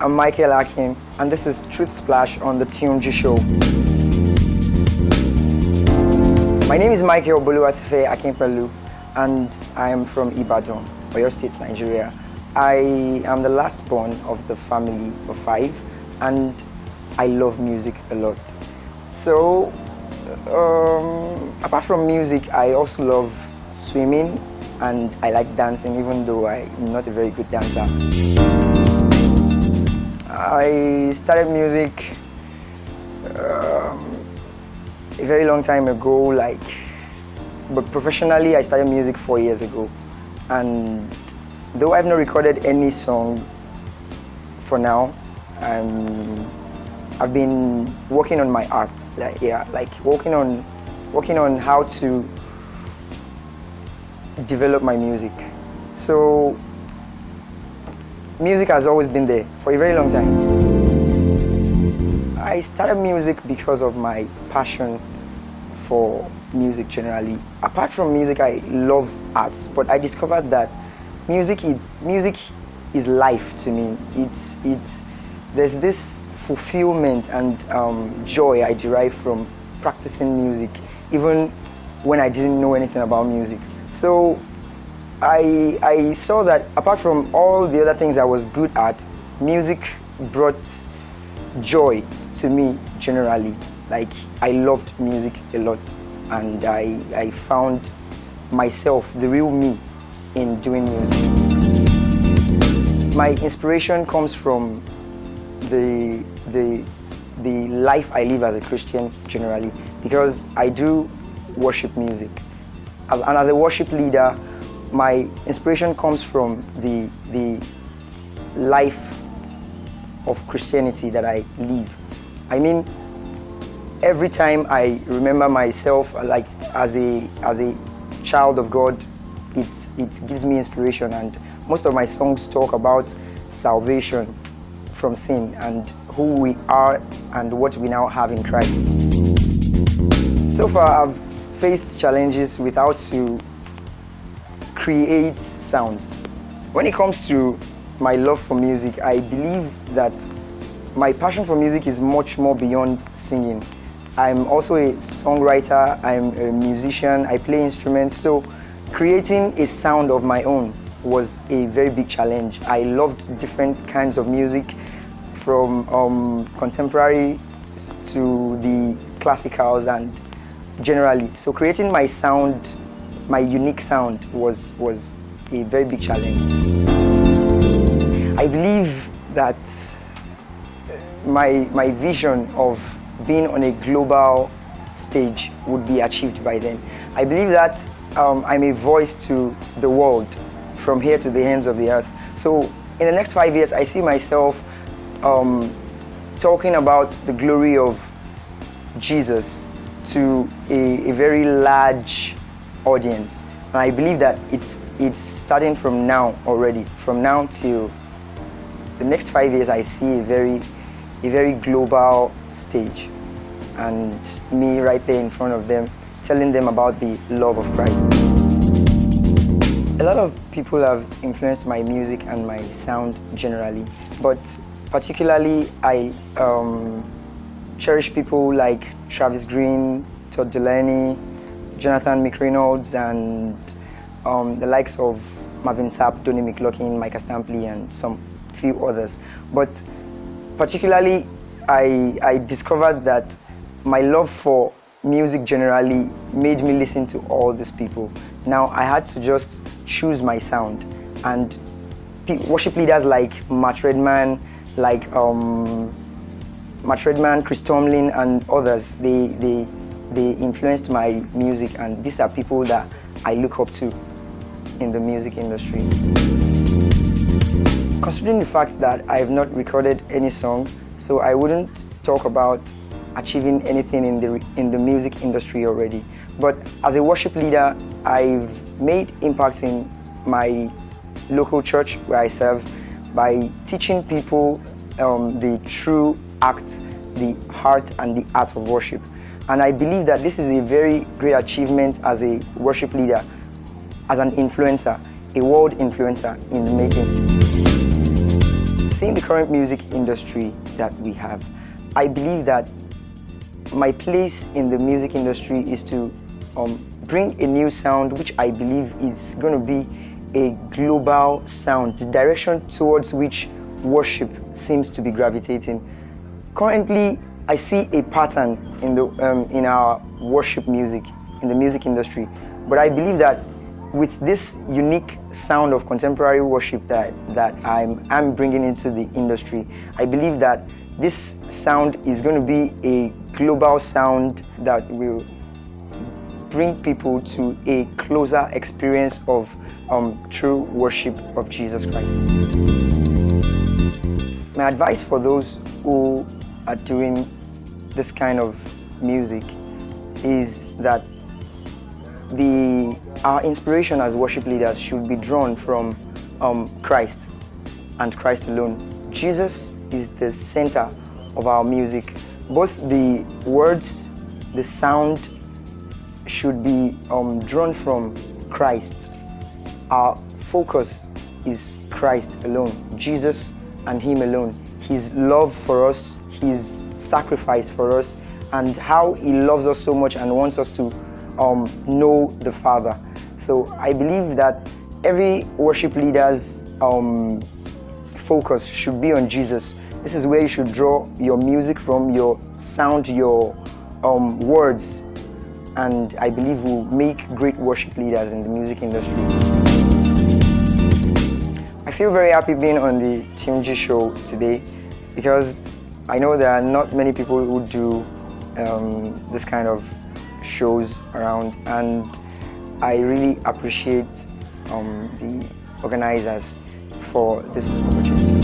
I'm Michael Akin, and this is Truth Splash on the Tunejji Show. My name is Michael Akin, and I am from Ibadan, Oyo State, Nigeria. I am the last born of the family of 5, and I love music a lot. So, apart from music, I also love swimming, and I like dancing, even though I'm not a very good dancer. I started music a very long time ago, but professionally I started music 4 years ago. And though I've not recorded any song for now, I've been working on my art, working on how to develop my music. So music has always been there for a very long time. I started music because of my passion for music generally. Apart from music, I love arts, but I discovered that music is life to me. There's this fulfillment and joy I derive from practicing music, even when I didn't know anything about music. So I saw that apart from all the other things I was good at, music brought joy to me generally. Like, I loved music a lot, and I found myself, the real me, in doing music. My inspiration comes from the life I live as a Christian generally, because I do worship music. As a worship leader, my inspiration comes from the life of Christianity that I live. I mean, every time I remember myself as a child of God, it gives me inspiration, and most of my songs talk about salvation from sin and who we are and what we now have in Christ. So far, I've faced challenges with how to create sounds. When it comes to my love for music, I believe that my passion for music is much more beyond singing. I'm also a songwriter, I'm a musician, I play instruments, so creating a sound of my own was a very big challenge. I loved different kinds of music, from contemporary to the classicals and generally. So creating my sound, my unique sound, was a very big challenge. I believe that my vision of being on a global stage would be achieved by then. I believe that I'm a voice to the world, from here to the ends of the earth. So in the next 5 years, I see myself talking about the glory of Jesus to a very large audience. And I believe that it's starting from now already. From now till the next 5 years, I see a very global stage, and me right there in front of them, telling them about the love of Christ. A lot of people have influenced my music and my sound generally, but particularly I cherish people like Travis Green, Todd Delaney, Jonathan McReynolds, and the likes of Marvin Sapp, Donnie McLaughlin, Micah Stampley, and some few others. But particularly, I discovered that my love for music generally made me listen to all these people. Now I had to just choose my sound, and worship leaders like Chris Tomlin, and others, they influenced my music, and these are people that I look up to in the music industry. Considering the fact that I have not recorded any song, so I wouldn't talk about achieving anything in the music industry already. But as a worship leader, I've made impact in my local church where I serve by teaching people the true act, the heart and the art of worship. And I believe that this is a very great achievement as a worship leader, as an influencer, a world influencer in the making. seeing the current music industry that we have, I believe that my place in the music industry is to bring a new sound, which I believe is going to be a global sound, the direction towards which worship seems to be gravitating. Currently, I see a pattern in our worship music, in the music industry, but I believe that with this unique sound of contemporary worship that I'm bringing into the industry, I believe that this sound is going to be a global sound that will bring people to a closer experience of true worship of Jesus Christ. My advice for those who are doing this kind of music is that our inspiration as worship leaders should be drawn from Christ and Christ alone. Jesus is the center of our music. Both the words, the sound should be drawn from Christ. Our focus is Christ alone, Jesus and Him alone. His love for us, His sacrifice for us, and how He loves us so much and wants us to know the Father. So I believe that every worship leader's focus should be on Jesus. This is where you should draw your music from, your sound, your words, and I believe will make great worship leaders in the music industry. I feel very happy being on the Tunejji show today because I know there are not many people who do this kind of shows around, and I really appreciate the organizers for this opportunity.